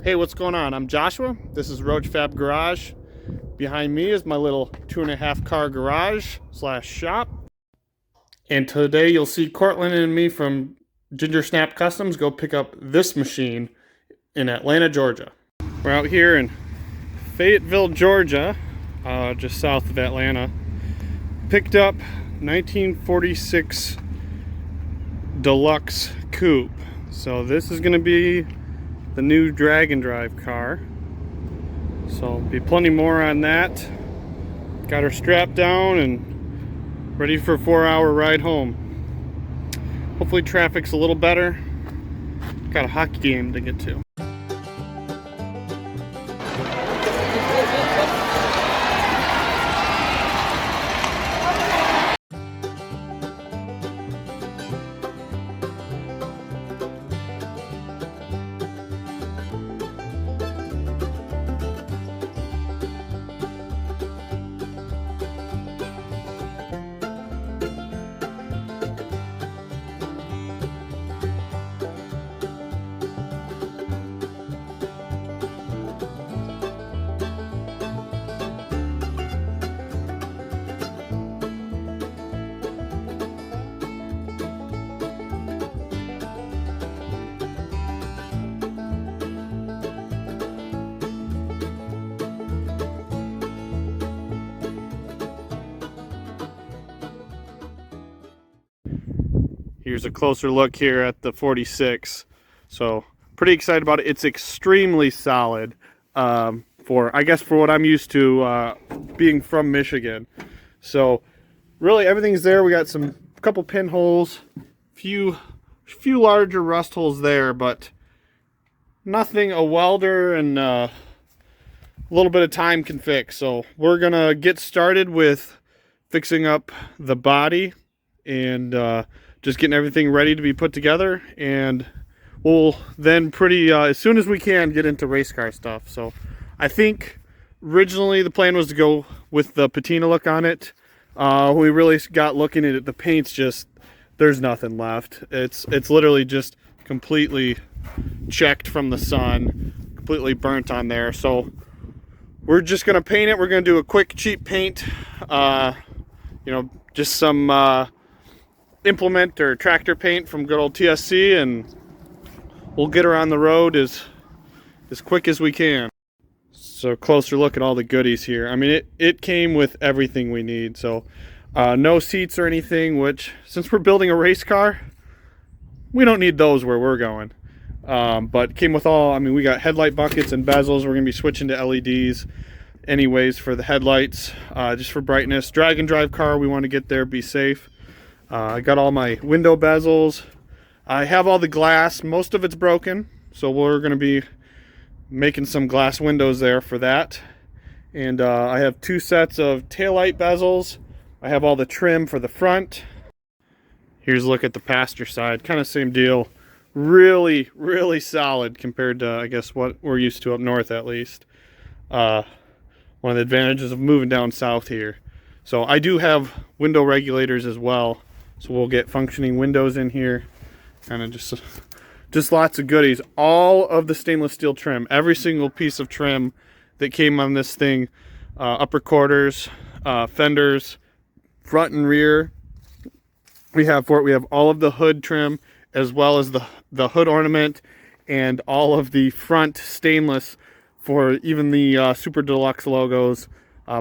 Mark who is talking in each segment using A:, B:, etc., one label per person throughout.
A: Hey, what's going on? I'm Joshua. This is Roach Fab Garage. Behind me is my little 2.5 car garage slash shop. And today you'll see Cortland and me from Ginger Snap Customs go pick up this machine in Atlanta, Georgia. We're out here in Fayetteville, Georgia, just south of Atlanta. Picked up 1946 Deluxe Coupe. So this is going to be the new drag and drive car. So be plenty more on that. Got her strapped down and ready for a 4-hour ride home. Hopefully traffic's a little better. Got a hockey game to get to. Here's a closer look here at the 46. So pretty excited about it. It's extremely solid for what I'm used to being from Michigan. So really everything's there. We got a couple pinholes, few larger rust holes there, but nothing a welder and a little bit of time can fix. So we're gonna get started with fixing up the body and just getting everything ready to be put together, and we'll then as soon as we can get into race car stuff. So I think originally the plan was to go with the patina look on it. We really got looking at it, the paint's just, there's nothing left. It's literally just completely checked from the sun, completely burnt on there. So we're just gonna paint it. We're gonna do a quick cheap paint, just some implement or tractor paint from good old TSC, and we'll get her on the road as quick as we can. So closer look at all the goodies here. I mean, it came with everything we need. So no seats or anything, which since we're building a race car, we don't need those where we're going. But came with we got headlight buckets and bezels. We're gonna be switching to LEDs anyways for the headlights, just for brightness. Drag and drive car, we want to get there, be safe. I got all my window bezels. I have all the glass. Most of it's broken, so we're going to be making some glass windows there for that. And I have 2 sets of taillight bezels. I have all the trim for the front. Here's a look at the passenger side. Kind of same deal. Really, really solid compared to, I guess, what we're used to up north at least. One of the advantages of moving down south here. So I do have window regulators as well. So we'll get functioning windows in here, kind of just lots of goodies. All of the stainless steel trim, every single piece of trim that came on this thing, upper quarters, fenders, front and rear. We have all of the hood trim, as well as the hood ornament, and all of the front stainless for even the Super Deluxe logos,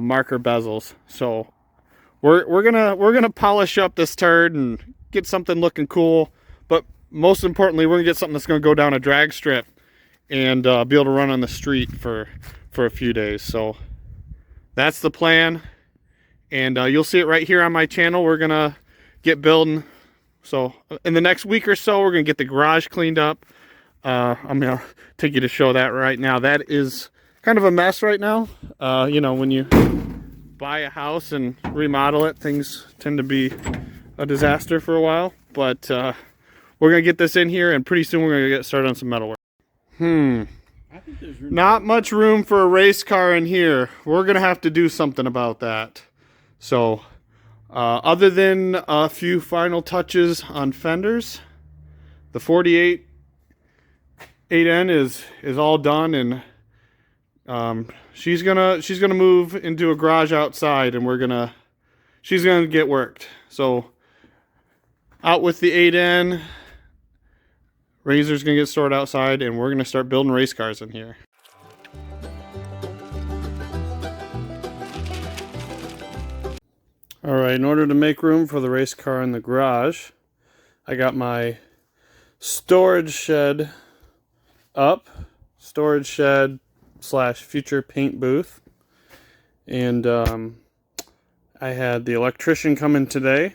A: marker bezels. So we're gonna polish up this turd and get something looking cool, but most importantly, we're gonna get something that's gonna go down a drag strip and be able to run on the street for a few days. So that's the plan, and you'll see it right here on my channel. We're gonna get building. So in the next week or so, we're gonna get the garage cleaned up. I'm gonna take you to show that right now. That is kind of a mess right now. When you buy a house and remodel it, things tend to be a disaster for a while, but we're gonna get this in here, and pretty soon we're gonna get started on some metal work.
B: I think there's
A: Not much room for a race car in here. We're gonna have to do something about that. So other than a few final touches on fenders, the 48 8N is all done, and she's gonna move into a garage outside, and she's gonna get worked. So out with the 8N. Razor's gonna get stored outside, and we're gonna start building race cars in here. All right, in order to make room for the race car in the garage, I got my storage shed up, storage shed / future paint booth, and I had the electrician come in today,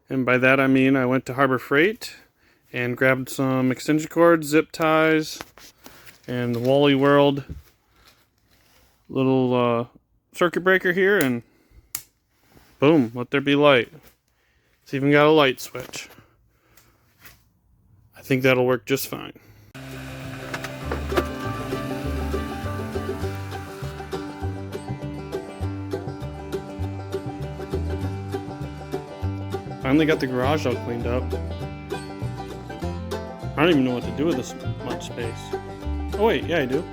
A: and by that I mean I went to Harbor Freight and grabbed some extension cords, zip ties, and the Wally World little circuit breaker here, and boom, let there be light. It's even got a light switch. I think that'll work just fine. Finally got the garage all cleaned up. I don't even know what to do with this much space. Oh wait, yeah I do.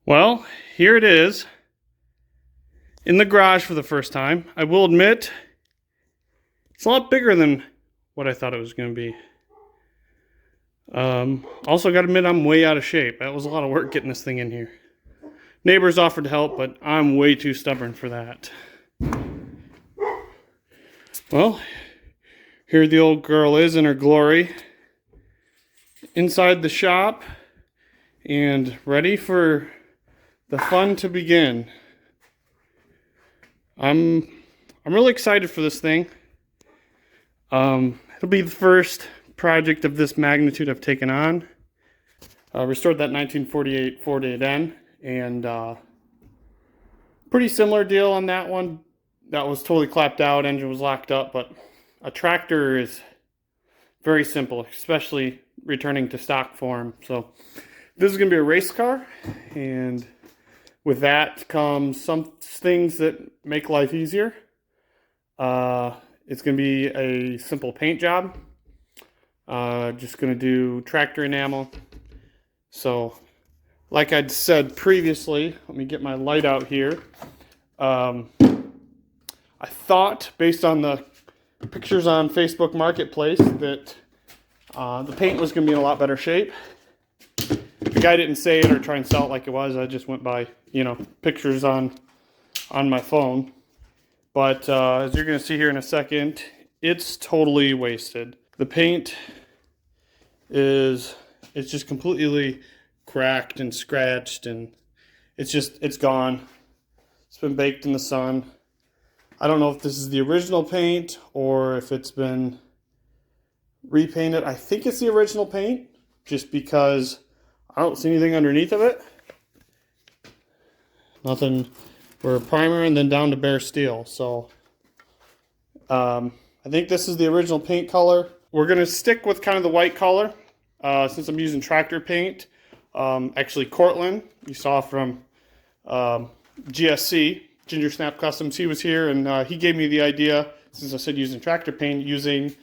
A: Well, here it is in the garage for the first time. I will admit, it's a lot bigger than what I thought it was going to be. Also got to admit, I'm way out of shape. That was a lot of work getting this thing in here. Neighbors offered to help, but I'm way too stubborn for that. Well, here the old girl is in her glory. Inside the shop and ready for the fun to begin. I'm really excited for this thing. It'll be the first project of this magnitude I've taken on. Restored that 1948 Ford 8N, and pretty similar deal on that one. That was totally clapped out, engine was locked up, but a tractor is very simple, especially returning to stock form. So this is going to be a race car, and with that comes some things that make life easier. It's going to be a simple paint job. Just going to do tractor enamel. So, like I'd said previously, let me get my light out here. I thought, based on the pictures on Facebook Marketplace, that the paint was going to be in a lot better shape. The guy didn't say it or try and sell it like it was. I just went by, pictures on my phone. But as you're going to see here in a second, it's totally wasted. The paint it's just completely cracked and scratched, and it's gone. It's been baked in the sun. I don't know if this is the original paint or if it's been repaint it. I think it's the original paint, just because I don't see anything underneath of it. Nothing for a primer, and then down to bare steel. So I think this is the original paint color. We're gonna stick with kind of the white color since I'm using tractor paint. Actually, Cortland, you saw from GSC, Ginger Snap Customs, he was here, and he gave me the idea, since I said using tractor paint, using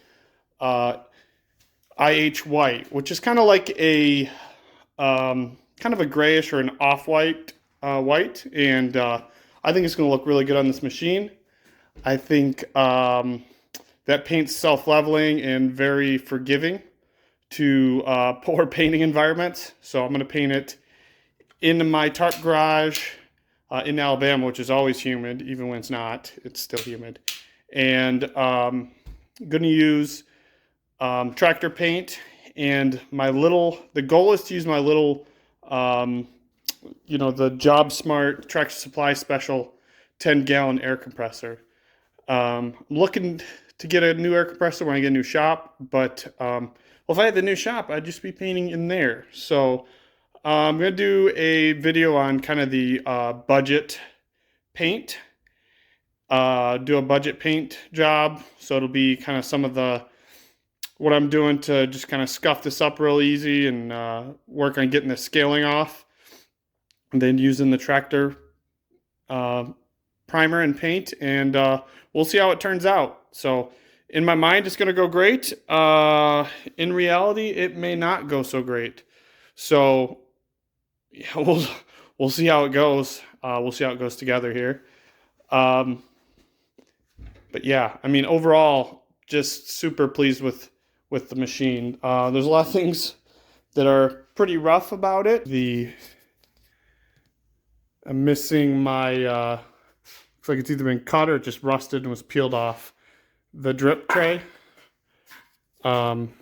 A: IH white, which is kind of like a kind of a grayish or an off-white white, and I think it's going to look really good on this machine. I think that paint's self-leveling and very forgiving to poor painting environments. So I'm going to paint it in my tarp garage in Alabama, which is always humid, even when it's not. It's still humid. And I'm going to use tractor paint, and the goal is to use my little, the Job Smart Tractor Supply Special 10-gallon air compressor. I'm looking to get a new air compressor when I get a new shop, but if I had the new shop, I'd just be painting in there. So I'm going to do a video on kind of the budget paint, do a budget paint job. So it'll be kind of some of what I'm doing to just kind of scuff this up real easy and work on getting the scaling off. And then using the tractor primer and paint, and we'll see how it turns out. So in my mind, it's going to go great. In reality, it may not go so great. So yeah, we'll see how it goes. We'll see how it goes together here. But yeah, I mean, overall, just super pleased with the machine. There's a lot of things that are pretty rough about it. I'm missing my, looks like it's either been cut or it just rusted and was peeled off the drip tray. Kind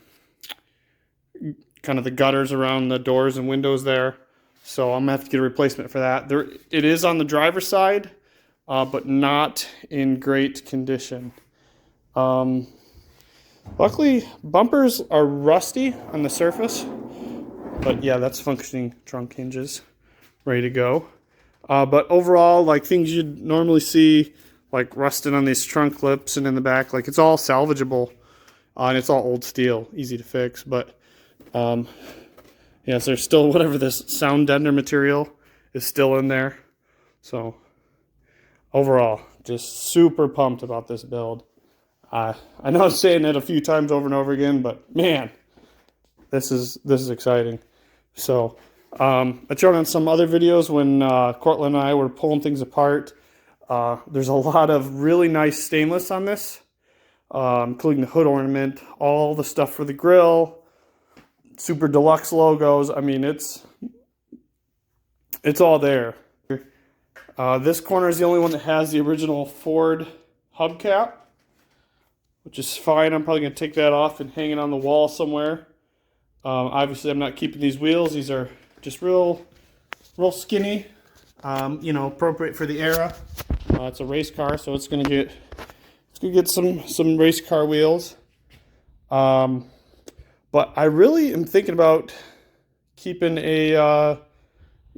A: of the gutters around the doors and windows there. So I'm gonna have to get a replacement for that. It is on the driver's side, but not in great condition. Luckily, bumpers are rusty on the surface, but yeah, that's functioning trunk hinges, ready to go. But overall, like things you'd normally see, like rusted on these trunk lips and in the back, like it's all salvageable, and it's all old steel, easy to fix. But yes, there's still whatever this sound deadener material is still in there. So overall, just super pumped about this build. I know I'm saying it a few times over and over again, but man, this is exciting. So I showed on some other videos when Cortland and I were pulling things apart. There's a lot of really nice stainless on this, including the hood ornament, all the stuff for the grill, super deluxe logos. I mean, it's all there. This corner is the only one that has the original Ford hubcap, which is fine. I'm probably going to take that off and hang it on the wall somewhere. Obviously, I'm not keeping these wheels. These are just real skinny, appropriate for the era. It's a race car, so it's gonna get some race car wheels. But I really am thinking about keeping a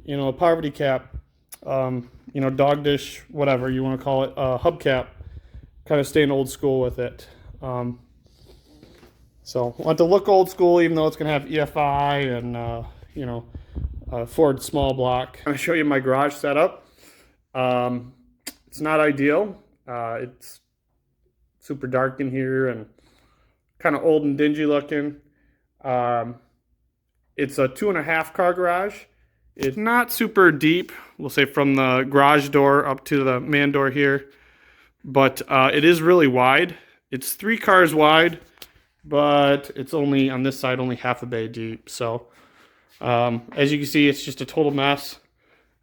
A: poverty cap, dog dish, whatever you want to call it, hubcap. Kind of staying old school with it. So I want to look old school, even though it's gonna have EFI and Ford small block. I'm going to show you my garage setup. It's not ideal. It's super dark in here and kind of old and dingy looking. It's a 2.5 car garage. It's not super deep, we'll say from the garage door up to the man door here, but it is really wide. It's 3 cars wide, but it's only on this side only half a bay deep. So as you can see, it's just a total mess.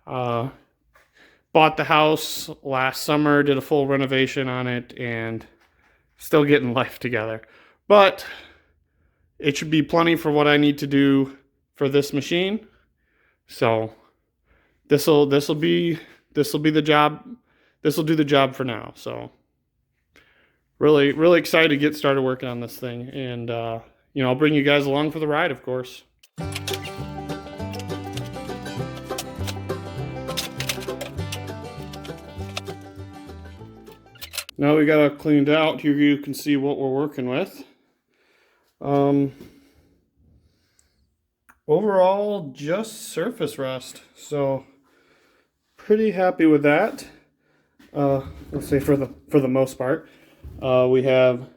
A: Bought the house last summer, did a full renovation on it, and still getting life together. But it should be plenty for what I need to do for this machine. So this'll be the job. This will do the job for now. So really excited to get started working on this thing. And, you know, I'll bring you guys along for the ride, of course. Now we got it cleaned out. Here you can see what we're working with. Overall, just surface rust. So pretty happy with that. Let's say for the most part. We have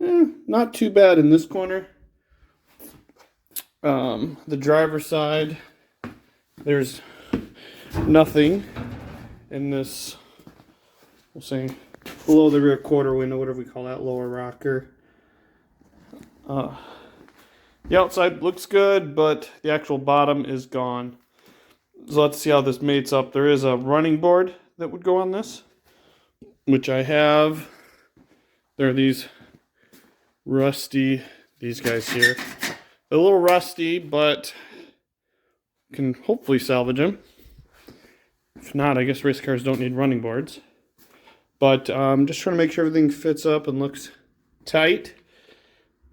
A: not too bad in this corner. The driver's side, there's nothing in this, we'll say, below the rear quarter window, whatever we call that, lower rocker. The outside looks good, but the actual bottom is gone. So let's see how this mates up. There is a running board that would go on this, which I have. There are these guys here. They're a little rusty, but can hopefully salvage them. If not, I guess race cars don't need running boards. But I'm just trying to make sure everything fits up and looks tight.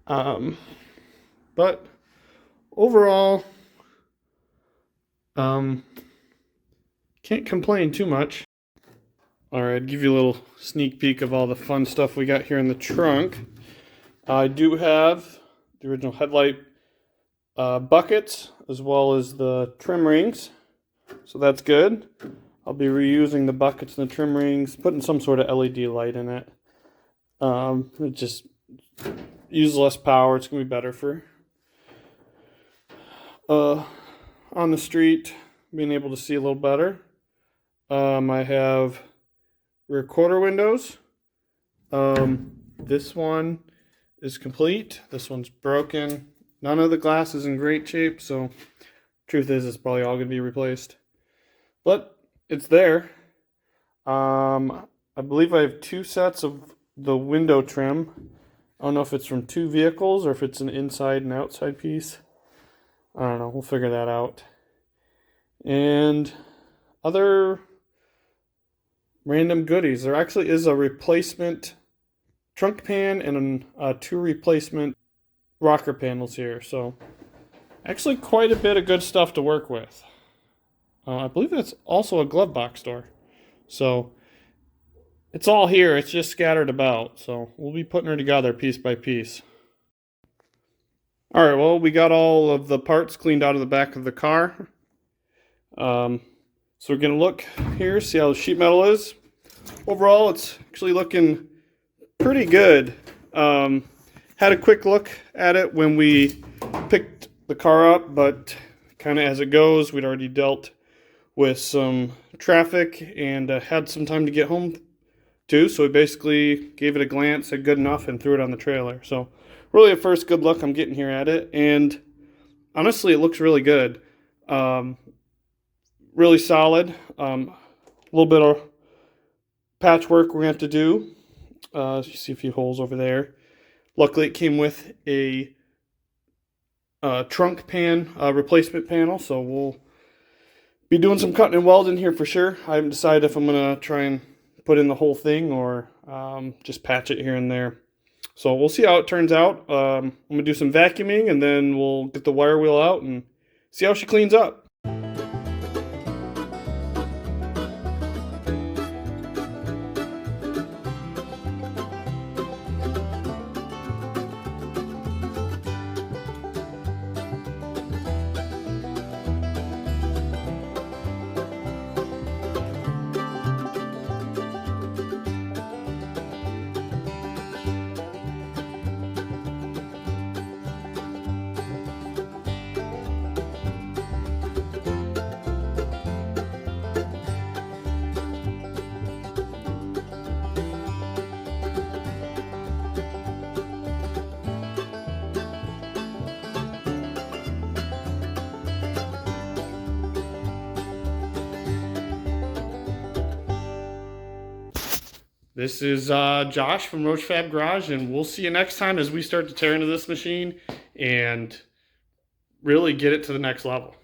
A: But overall, can't complain too much. Alright, give you a little sneak peek of all the fun stuff we got here in the trunk. I do have the original headlight buckets as well as the trim rings, so that's good. I'll be reusing the buckets and the trim rings, putting some sort of LED light in it. It just uses less power. It's going to be better for on the street, being able to see a little better. I have rear quarter windows. This one is complete. This one's broken. None of the glass is in great shape, so truth is it's probably all going to be replaced. But it's there. I believe I have 2 sets of the window trim. I don't know if it's from 2 vehicles or if it's an inside and outside piece. I don't know. We'll figure that out. And other random goodies. There actually is a replacement trunk pan and 2 replacement rocker panels here. So actually quite a bit of good stuff to work with. I believe that's also a glove box door. So it's all here. It's just scattered about. So we'll be putting her together piece by piece. All right, well, we got all of the parts cleaned out of the back of the car. So we're going to look here, see how the sheet metal is. Overall, it's actually looking pretty good. Had a quick look at it when we picked the car up, but kind of as it goes, we'd already dealt with some traffic and had some time to get home too. So we basically gave it a glance, said good enough, and threw it on the trailer. So really a first good look I'm getting here at it, and honestly it looks really good. Really solid. A little bit of patchwork we're going to have to do. You see a few holes over there. Luckily it came with a trunk pan replacement panel, so we'll be doing some cutting and welding here for sure. I haven't decided if I'm going to try and put in the whole thing or just patch it here and there. So we'll see how it turns out. I'm going to do some vacuuming and then we'll get the wire wheel out and see how she cleans up. This is Josh from Roach Fab Garage, and we'll see you next time as we start to tear into this machine and really get it to the next level.